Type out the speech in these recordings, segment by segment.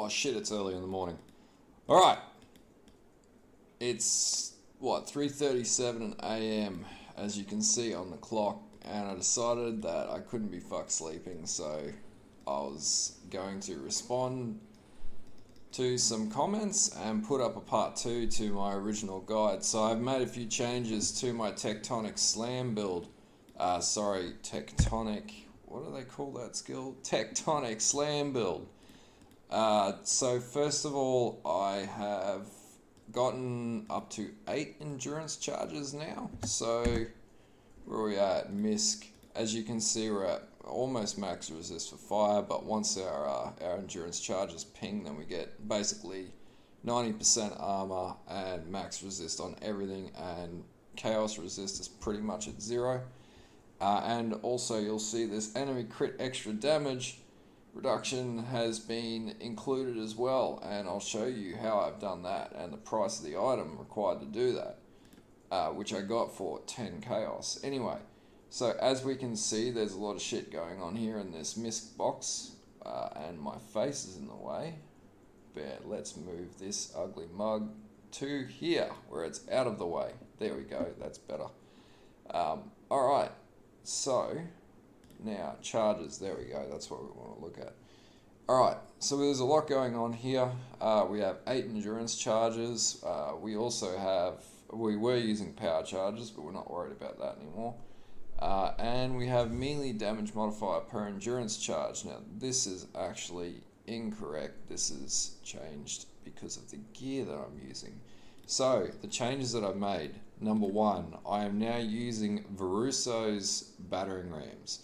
Oh shit, it's early in the morning. Alright. It's, what, 3:37 AM, as you can see on the clock, and I decided that I couldn't be fucked sleeping, so I was going to respond to some comments and put up a part 2 to my original guide. So I've made a few changes to my Tectonic slam build. Tectonic, what do they call that skill? Tectonic slam build. So first of all, I have gotten up to 8 endurance charges now. So where are we at? MISC. As you can see, we're at almost max resist for fire, but once our endurance charges ping, then we get basically 90% armor and max resist on everything, and chaos resist is pretty much at 0. And also you'll see this enemy crit extra damage reduction has been included as well, and I'll show you how I've done that and the price of the item required to do that, which I got for 10 chaos. Anyway, so as we can see, there's a lot of shit going on here in this MISC box, and my face is in the way. But let's move this ugly mug to here, where it's out of the way. There we go, that's better. Alright, so now charges, there we go, that's what we want to look at. Alright, so there's a lot going on here. We have 8 endurance charges. We also have, we were using power charges, but we're not worried about that anymore. And we have melee damage modifier per endurance charge. Now this is actually incorrect. This is changed because of the gear that I'm using. So the changes that I've made: number 1, I am now using Veruso's battering rams,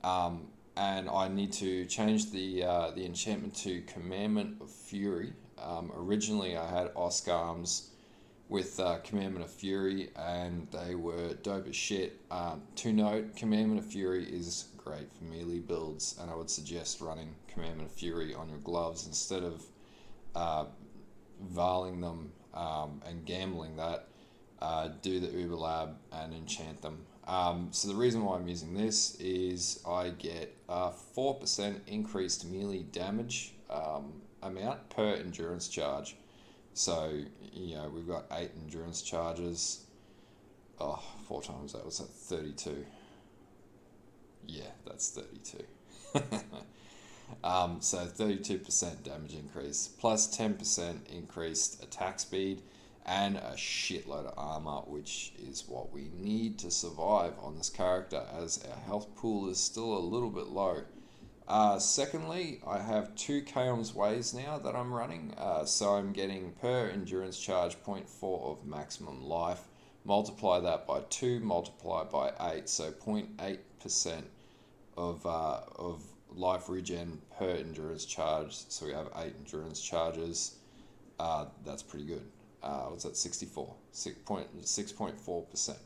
and I need to change the enchantment to Commandment of Fury. Originally I had Oscarms with Commandment of Fury, and they were dope as shit. To note, Commandment of Fury is great for melee builds, and I would suggest running Commandment of Fury on your gloves instead of valing them and gambling that. Do the Uber Lab and enchant them. So the reason why I'm using this is I get a 4% increased melee damage amount per endurance charge. So, you know, we've got 8 endurance charges. Oh, 4 times that, was at 32. Yeah, that's 32. So 32% damage increase, plus 10% increased attack speed, and a shitload of armor, which is what we need to survive on this character, as our health pool is still a little bit low. Secondly, I have 2 Chaos Waves now that I'm running, so I'm getting per endurance charge 0.4 of maximum life. Multiply that by 2, multiply by 8, so 0.8% of life regen per endurance charge. So we have 8 endurance charges. That's pretty good. What's that? 6.4%.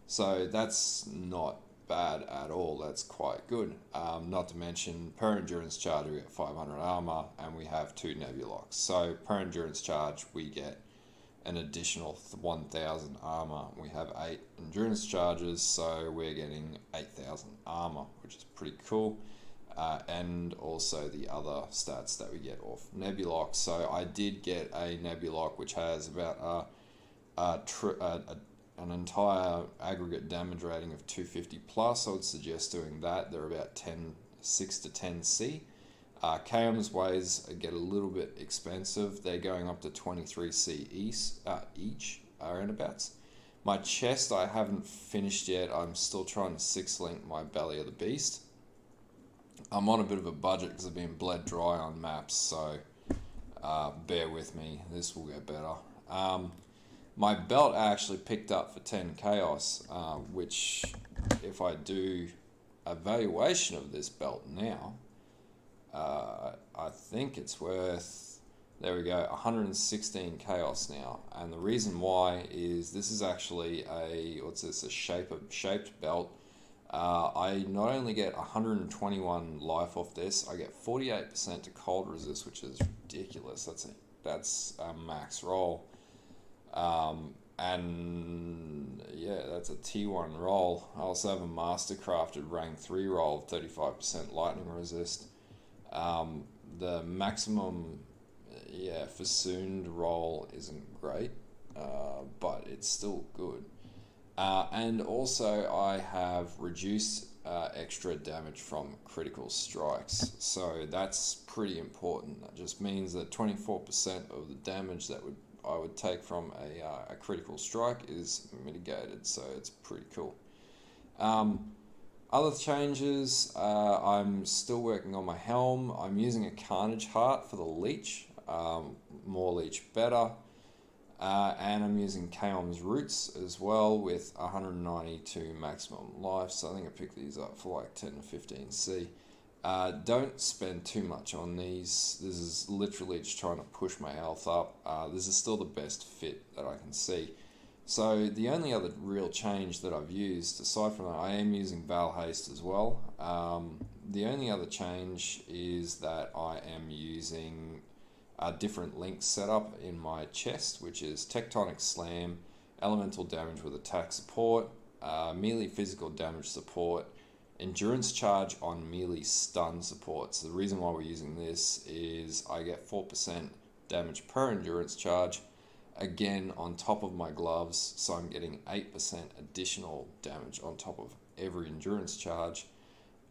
So that's not bad at all. That's quite good. Not to mention, per endurance charge we get 500 armor, and we have 2 Nebulocks. So per endurance charge we get an additional 1000 armor. We have 8 endurance charges, so we're getting 8000 armor, which is pretty cool. And also the other stats that we get off Nebulocks. So I did get a Nebulock which has about an entire aggregate damage rating of 250 plus. I would suggest doing that. They're about 6 to 10 C. Chaos Waves get a little bit expensive. They're going up to 23 C each roundabouts. My chest I haven't finished yet. I'm still trying to 6-link my Belly of the Beast. I'm on a bit of a budget because I've been bled dry on maps, so bear with me. This will get better. My belt I actually picked up for 10 chaos, which if I do a valuation of this belt now, I think it's worth, there we go, 116 chaos now. And the reason why is this is actually a shaped belt. I not only get 121 life off this, I get 48% to cold resist, which is ridiculous. That's a max roll. And yeah, that's a T1 roll. I also have a mastercrafted rank 3 roll of 35% lightning resist. The maximum yeah, Festooned roll isn't great, but it's still good. And also, I have reduced extra damage from critical strikes, so that's pretty important. That just means that 24% of the damage that I would take from a critical strike is mitigated, so it's pretty cool. Other changes, I'm still working on my helm. I'm using a Carnage Heart for the leech, more leech better. And I'm using Kaom's Roots as well with 192 maximum life, so I think I picked these up for like 10 to 15 C. Don't spend too much on these. This is literally just trying to push my health up. This is still the best fit that I can see. So the only other real change that I've used, aside from that, I am using Val Haste as well. The only other change is that I am using a different link setup in my chest, which is Tectonic Slam, Elemental Damage with Attack Support, Melee Physical Damage Support, Endurance Charge on Melee Stun Support. So the reason why we're using this is I get 4% damage per Endurance Charge, again on top of my gloves, so I'm getting 8% additional damage on top of every Endurance Charge.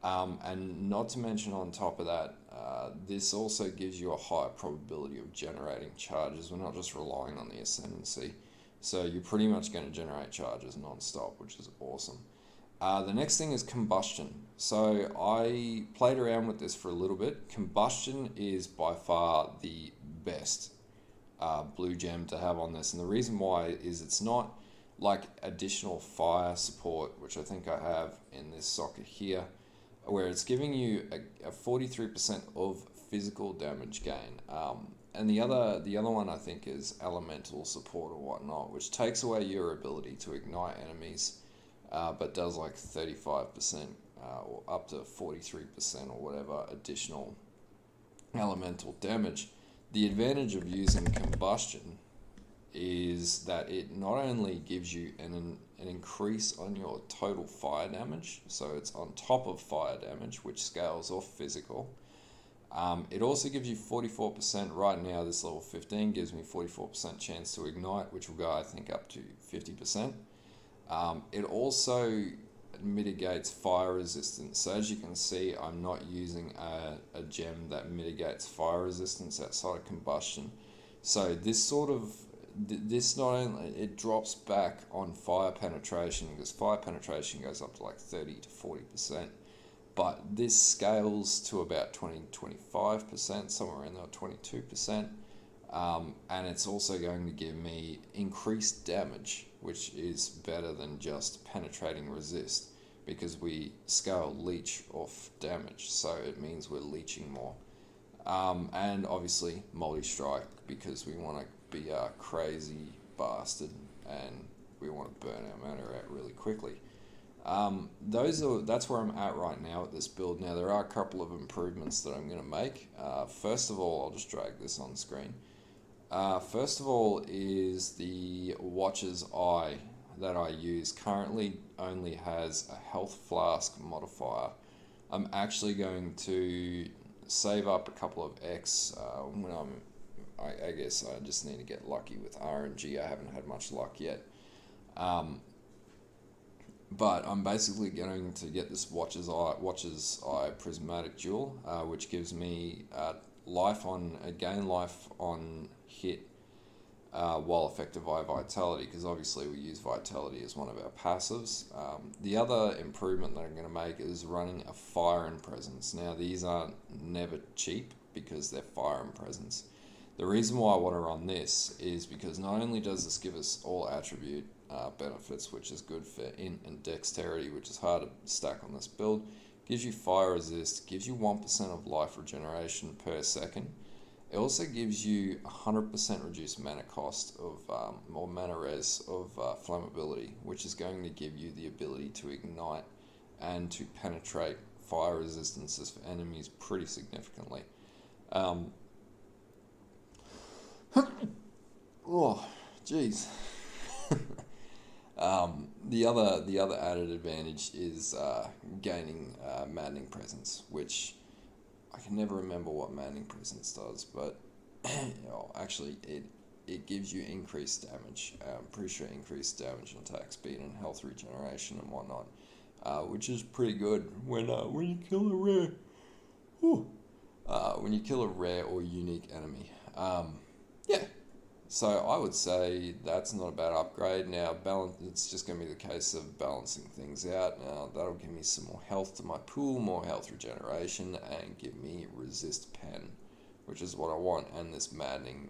And not to mention on top of that, this also gives you a higher probability of generating charges. We're not just relying on the Ascendancy. So you're pretty much going to generate charges non-stop, which is awesome. The next thing is Combustion. So I played around with this for a little bit. Combustion is by far the best blue gem to have on this. And the reason why is it's not like additional fire support, which I think I have in this socket here, where it's giving you a 43% of physical damage gain. And the other one I think is elemental support or whatnot, which takes away your ability to ignite enemies, but does like 35% or up to 43% or whatever additional elemental damage. The advantage of using Combustion is that it not only gives you an increase on your total fire damage, so it's on top of fire damage, which scales off physical. It also gives you 44%. Right now, this level 15 gives me 44% chance to ignite, which will go, I think, up to 50%. It also mitigates fire resistance. So as you can see, I'm not using a gem that mitigates fire resistance outside of Combustion. So this not only, it drops back on fire penetration, because fire penetration goes up to like 30 to 40%, but this scales to about 20-25%, somewhere in there, 22%, and it's also going to give me increased damage, which is better than just penetrating resist, because we scale leech off damage, so it means we're leeching more. And obviously multi-strike, because we want to be a crazy bastard and we want to burn our mana out really quickly. That's where I'm at right now with this build. Now there are a couple of improvements that I'm going to make. First of all, I'll just drag this on screen. First of all is the Watcher's Eye that I use currently only has a health flask modifier. I'm actually going to save up a couple of X when I guess I just need to get lucky with RNG. I haven't had much luck yet. But I'm basically going to get this Watcher's Eye Prismatic Jewel, which gives me gain life on hit while effective by Vitality, because obviously we use Vitality as one of our passives. The other improvement that I'm going to make is running a Fire and Presence. Now these aren't never cheap because they're Fire and Presence. The reason why I want to run this is because not only does this give us all attribute benefits, which is good for int and dexterity, which is hard to stack on this build, gives you fire resist, gives you 1% of life regeneration per second. It also gives you 100% reduced mana cost of, or mana res of flammability, which is going to give you the ability to ignite and to penetrate fire resistances for enemies pretty significantly. Oh, jeez. The other added advantage is gaining Maddening Presence, which I can never remember what Maddening Presence does, but actually, it gives you increased damage. I'm pretty sure increased damage and attack speed and health regeneration and whatnot, which is pretty good when you kill a rare. Whew, when you kill a rare or unique enemy. Yeah. So I would say that's not a bad upgrade. Now, it's just going to be the case of balancing things out. Now, that'll give me some more health to my pool, more health regeneration, and give me resist pen, which is what I want, and this maddening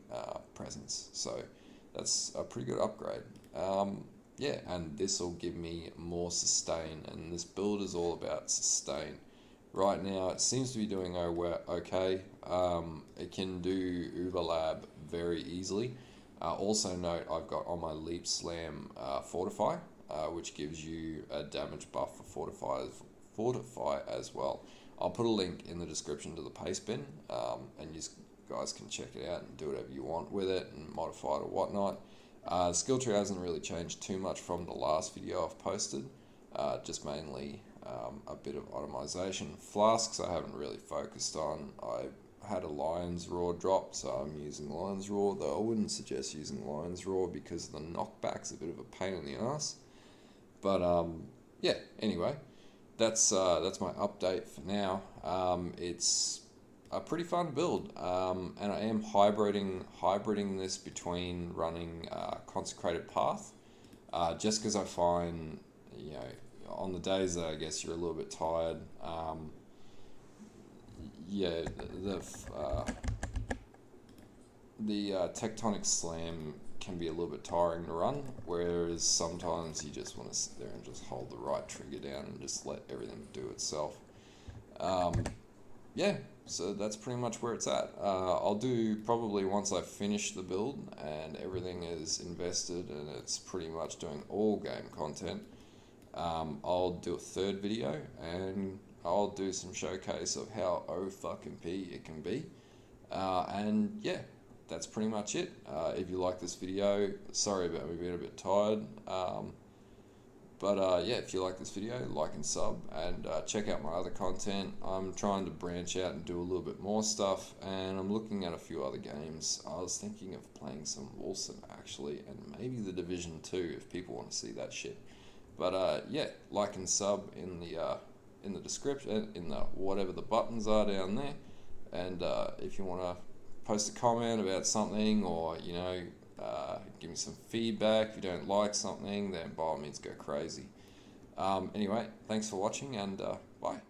presence. So that's a pretty good upgrade. Yeah, and this will give me more sustain, and this build is all about sustain. Right now, it seems to be doing okay. It can do Uberlab very easily. Also note, I've got on my Leap Slam Fortify, which gives you a damage buff for Fortify as well. I'll put a link in the description to the paste bin, and you guys can check it out and do whatever you want with it and modify it or whatnot. Skill tree hasn't really changed too much from the last video I've posted, just mainly a bit of automation. Flasks I haven't really focused on. I had a Lion's Roar drop, so I'm using Lion's Roar, though I wouldn't suggest using Lion's Roar because the knockback's a bit of a pain in the ass. But yeah, anyway, that's my update for now. It's a pretty fun build, and I am hybriding this between running Consecrated Path, just because I find, you know, on the days that I guess you're a little bit tired, yeah, the Tectonic Slam can be a little bit tiring to run, whereas sometimes you just want to sit there and just hold the right trigger down and just let everything do itself. Yeah, so that's pretty much where it's at. I'll do probably once I finish the build and everything is invested and it's pretty much doing all game content, I'll do a third video and I'll do some showcase of how fucking it can be. And yeah, that's pretty much it. If you like this video, sorry about me being a bit tired. But yeah, if you like this video, like and sub, and check out my other content. I'm trying to branch out and do a little bit more stuff, and I'm looking at a few other games. I was thinking of playing some Wilson actually, and maybe the Division 2 if people want to see that shit. But yeah, like and sub in the description, in the whatever the buttons are down there. And if you want to post a comment about something, or you know, give me some feedback. If you don't like something, then by all means go crazy. Anyway, thanks for watching, and bye.